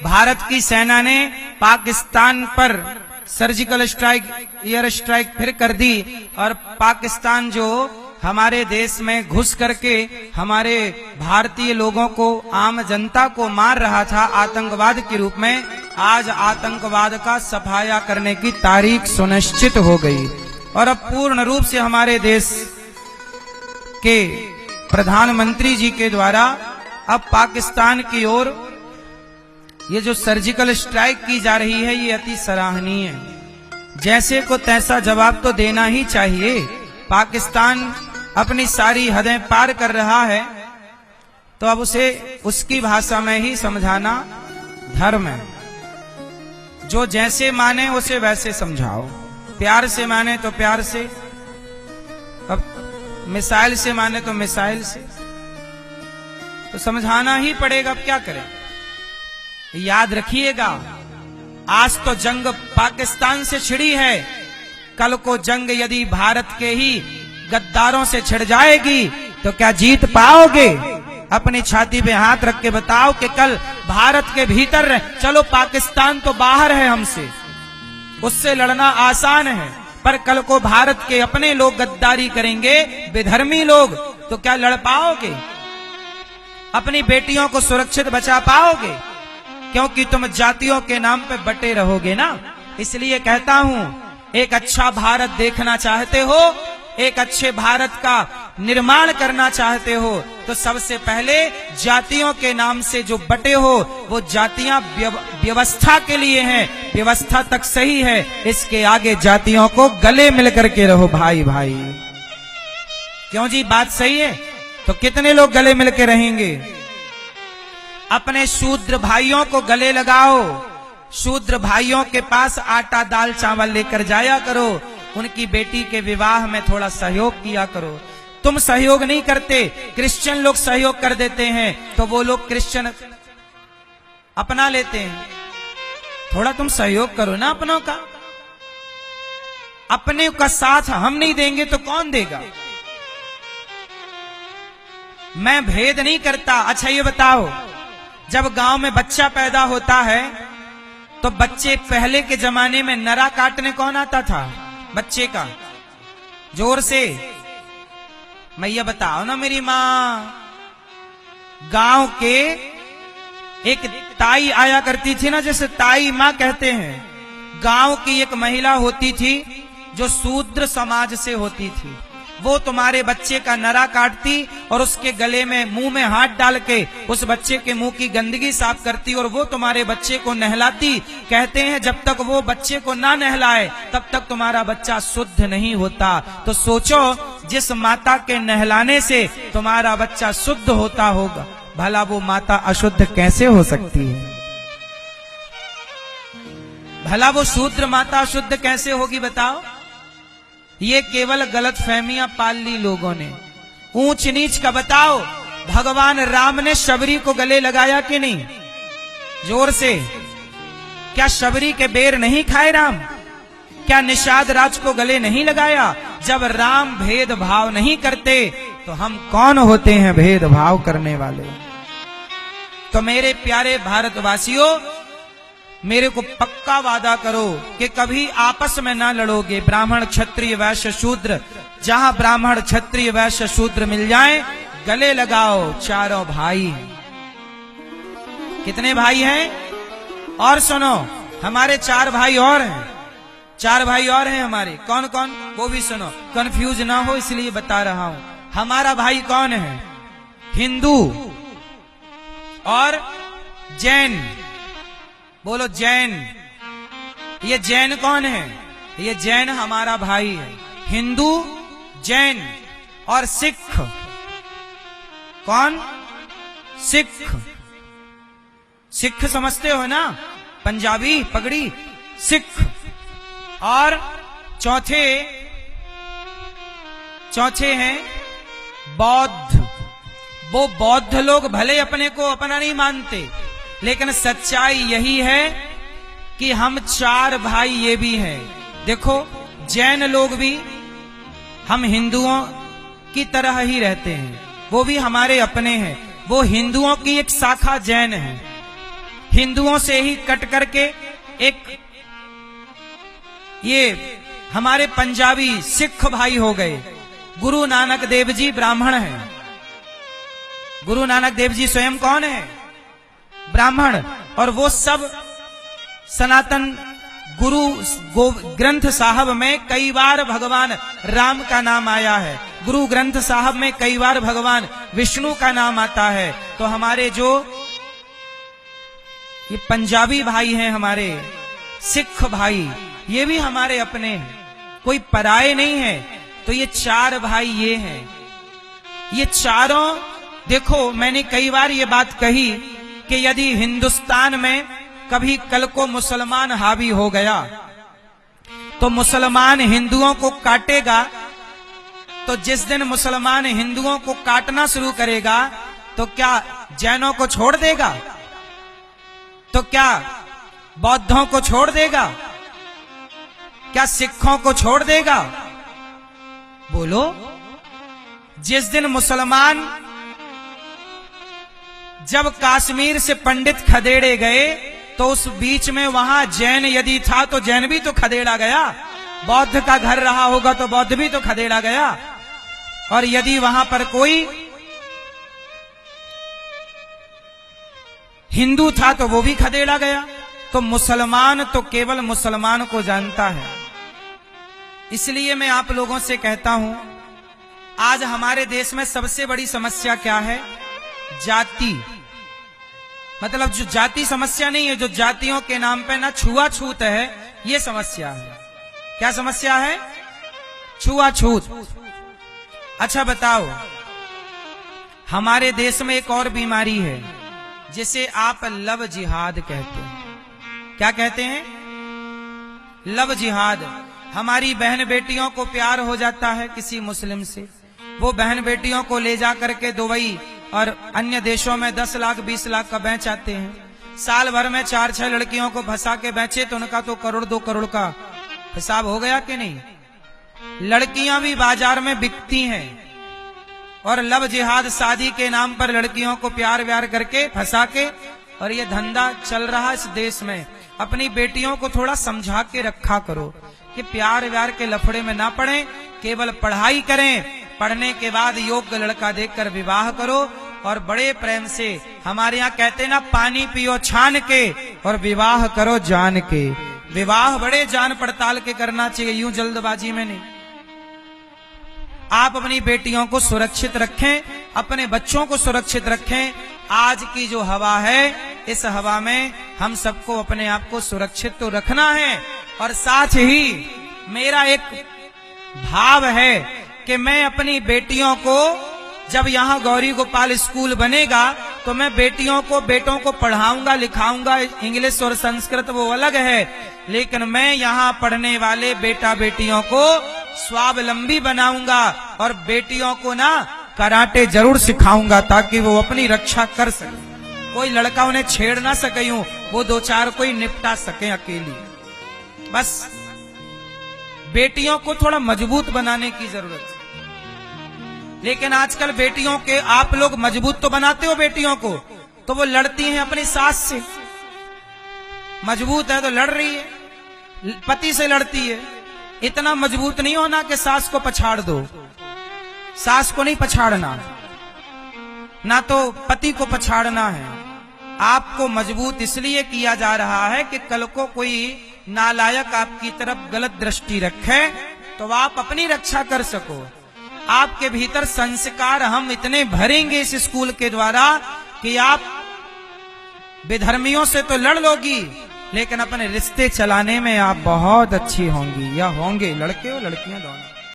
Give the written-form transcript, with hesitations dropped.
भारत की सेना ने पाकिस्तान पर सर्जिकल स्ट्राइक, एयर स्ट्राइक फिर कर दी और पाकिस्तान जो हमारे देश में घुस करके हमारे भारतीय लोगों को, आम जनता को मार रहा था आतंकवाद के रूप में, आज आतंकवाद का सफाया करने की तारीख सुनिश्चित हो गई और अब पूर्ण रूप से हमारे देश के प्रधानमंत्री जी के द्वारा अब पाकिस्तान की ओर ये जो सर्जिकल स्ट्राइक की जा रही है ये अति सराहनीय है। जैसे को तैसा जवाब तो देना ही चाहिए। पाकिस्तान अपनी सारी हदें पार कर रहा है तो अब उसे उसकी भाषा में ही समझाना धर्म है। जो जैसे माने उसे वैसे समझाओ, प्यार से माने तो प्यार से, अब मिसाइल से माने तो मिसाइल से, तो समझाना ही पड़ेगा। अब क्या करें? याद रखिएगा, आज तो जंग पाकिस्तान से छिड़ी है, कल को जंग यदि भारत के ही गद्दारों से छिड़ जाएगी तो क्या जीत पाओगे? अपनी छाती पे हाथ रख के बताओ कि कल भारत के भीतर, चलो पाकिस्तान तो बाहर है हमसे, उससे लड़ना आसान है, पर कल को भारत के अपने लोग गद्दारी करेंगे, विधर्मी लोग, तो क्या लड़ पाओगे? अपनी बेटियों को सुरक्षित बचा पाओगे? क्योंकि तुम जातियों के नाम पे बटे रहोगे ना। इसलिए कहता हूं, एक अच्छा भारत देखना चाहते हो, एक अच्छे भारत का निर्माण करना चाहते हो, तो सबसे पहले जातियों के नाम से जो बटे हो वो जातियां व्यवस्था के लिए हैं, व्यवस्था तक सही है, इसके आगे जातियों को गले मिल करके रहो भाई भाई। क्यों जी, बात सही है? तो कितने लोग गले मिल के रहेंगे? अपने शूद्र भाइयों को गले लगाओ, शूद्र भाइयों के पास आटा दाल चावल लेकर जाया करो, उनकी बेटी के विवाह में थोड़ा सहयोग किया करो। तुम सहयोग नहीं करते, क्रिश्चियन लोग सहयोग कर देते हैं तो वो लोग क्रिश्चियन अपना लेते हैं। थोड़ा तुम सहयोग करो ना अपनों का। अपने का साथ हम नहीं देंगे तो कौन देगा? मैं भेद नहीं करता। अच्छा ये बताओ, जब गांव में बच्चा पैदा होता है तो बच्चे, पहले के जमाने में नरा काटने कौन आता था बच्चे का? जोर से मैया बताओ ना मेरी माँ। गांव के एक ताई आया करती थी ना, जैसे ताई माँ कहते हैं। गांव की एक महिला होती थी जो शूद्र समाज से होती थी, वो तुम्हारे बच्चे का नरा काटती और उसके गले में, मुंह में हाथ डाल के उस बच्चे के मुंह की गंदगी साफ करती और वो तुम्हारे बच्चे को नहलाती। कहते हैं जब तक वो बच्चे को ना नहलाए तब तक तुम्हारा बच्चा शुद्ध नहीं होता। तो सोचो, जिस माता के नहलाने से तुम्हारा बच्चा शुद्ध होता होगा, भला वो माता अशुद्ध कैसे हो सकती है? भला वो शूद्र माता अशुद्ध कैसे होगी बताओ? ये केवल गलत फहमियां पाल ली लोगों ने। ऊंच नीच का बताओ, भगवान राम ने शबरी को गले लगाया कि नहीं? जोर से। क्या शबरी के बेर नहीं खाए राम? क्या निषाद राज को गले नहीं लगाया? जब राम भेदभाव नहीं करते तो हम कौन होते हैं भेदभाव करने वाले? तो मेरे प्यारे भारतवासियों, मेरे को पक्का वादा करो कि कभी आपस में ना लड़ोगे। ब्राह्मण क्षत्रिय वैश्य शूद्र, जहां ब्राह्मण क्षत्रिय वैश्य शूद्र मिल जाएं, गले लगाओ। चारों भाई, कितने भाई हैं? और सुनो, हमारे 4 भाई और हैं, 4 भाई और हैं हमारे। कौन कौन? वो भी सुनो, कंफ्यूज ना हो इसलिए बता रहा हूं। हमारा भाई कौन है? हिंदू और जैन। बोलो जैन। ये जैन कौन है? ये जैन हमारा भाई है। हिंदू, जैन और सिख। कौन? सिख। सिख समझते हो ना? पंजाबी पगड़ी, सिख। और चौथे हैं बौद्ध। वो बौद्ध लोग भले अपने को अपना नहीं मानते, लेकिन सच्चाई यही है कि हम 4 भाई ये भी हैं। देखो, जैन लोग भी हम हिंदुओं की तरह ही रहते हैं, वो भी हमारे अपने हैं। वो हिंदुओं की एक शाखा जैन है। हिंदुओं से ही कट करके एक ये हमारे पंजाबी सिख भाई हो गए। गुरु नानक देव जी ब्राह्मण हैं। गुरु नानक देव जी स्वयं कौन है? ब्राह्मण। और वो सब सनातन गुरु ग्रंथ साहब में कई बार भगवान राम का नाम आया है। गुरु ग्रंथ साहब में कई बार भगवान विष्णु का नाम आता है। तो हमारे जो ये पंजाबी भाई हैं, हमारे सिख भाई, ये भी हमारे अपने हैं, कोई पराये नहीं है। तो ये चार भाई ये हैं। ये चारों, देखो मैंने कई बार ये बात कही कि यदि हिंदुस्तान में कभी कल को मुसलमान हावी हो गया तो मुसलमान हिंदुओं को काटेगा। तो जिस दिन मुसलमान हिंदुओं को काटना शुरू करेगा तो क्या जैनों को छोड़ देगा? तो क्या बौद्धों को छोड़ देगा? क्या सिखों को छोड़ देगा? बोलो। जिस दिन मुसलमान, जब कश्मीर से पंडित खदेड़े गए तो उस बीच में वहां जैन यदि था तो जैन भी तो खदेड़ा गया। बौद्ध का घर रहा होगा तो बौद्ध भी तो खदेड़ा गया। और यदि वहां पर कोई हिंदू था तो वो भी खदेड़ा गया। तो मुसलमान तो केवल मुसलमान को जानता है। इसलिए मैं आप लोगों से कहता हूं, आज हमारे देश में सबसे बड़ी समस्या क्या है? जाति। मतलब जो जाति समस्या नहीं है, जो जातियों के नाम पे ना छुआछूत है, ये समस्या है। क्या समस्या है? छुआछूत। अच्छा बताओ, हमारे देश में एक और बीमारी है जिसे आप लव जिहाद कहते हैं। क्या कहते हैं? लव जिहाद। हमारी बहन बेटियों को प्यार हो जाता है किसी मुस्लिम से, वो बहन बेटियों को ले जा करके दुबई और अन्य देशों में 10 लाख 20 लाख का बेच आते हैं। साल भर में 4-6 लड़कियों को फंसा के बेचे तो उनका तो 1-2 करोड़ का हिसाब हो गया कि नहीं? लड़कियां भी बाजार में बिकती हैं। और लव जिहाद, शादी के नाम पर लड़कियों को प्यार व्यार करके फंसा के, और ये धंधा चल रहा इस देश में। अपनी बेटियों को थोड़ा समझा के रखा करो कि प्यार व्यार के लफड़े में ना पड़े, केवल पढ़ाई करें। पढ़ने के बाद योग्य लड़का देखकर विवाह करो और बड़े प्रेम से, हमारे यहाँ कहते ना, पानी पियो छान के और विवाह करो जान के। विवाह बड़े जान पड़ताल के करना चाहिए, यूं जल्दबाजी में नहीं। आप अपनी बेटियों को सुरक्षित रखें, अपने बच्चों को सुरक्षित रखें। आज की जो हवा है, इस हवा में हम सबको अपने आप को सुरक्षित तो रखना है। और साथ ही मेरा एक भाव है कि मैं अपनी बेटियों को, जब यहाँ गौरी गोपाल स्कूल बनेगा तो मैं बेटियों को, बेटों को पढ़ाऊंगा लिखाऊंगा। इंग्लिश और संस्कृत वो अलग है, लेकिन मैं यहाँ पढ़ने वाले बेटा बेटियों को स्वावलंबी बनाऊंगा। और बेटियों को ना कराटे जरूर सिखाऊंगा ताकि वो अपनी रक्षा कर सके। कोई लड़का उन्हें छेड़ ना सके, यूं वो 2-4 कोई निपटा सके अकेली। बस बेटियों को थोड़ा मजबूत बनाने की जरूरत है। लेकिन आजकल बेटियों के, आप लोग मजबूत तो बनाते हो बेटियों को, तो वो लड़ती हैं अपनी सास से। मजबूत है तो लड़ रही है, पति से लड़ती है। इतना मजबूत नहीं होना कि सास को पछाड़ दो। सास को नहीं पछाड़ना, ना तो पति को पछाड़ना है। आपको मजबूत इसलिए किया जा रहा है कि कल को कोई नालायक आपकी तरफ गलत दृष्टि रखे तो आप अपनी रक्षा कर सको। आपके भीतर संस्कार हम इतने भरेंगे इस स्कूल के द्वारा कि आप विधर्मियों से तो लड़ लोगी, लेकिन अपने रिश्ते चलाने में आप बहुत अच्छी होंगी, या होंगे, लड़के हो लड़कियां दोनों।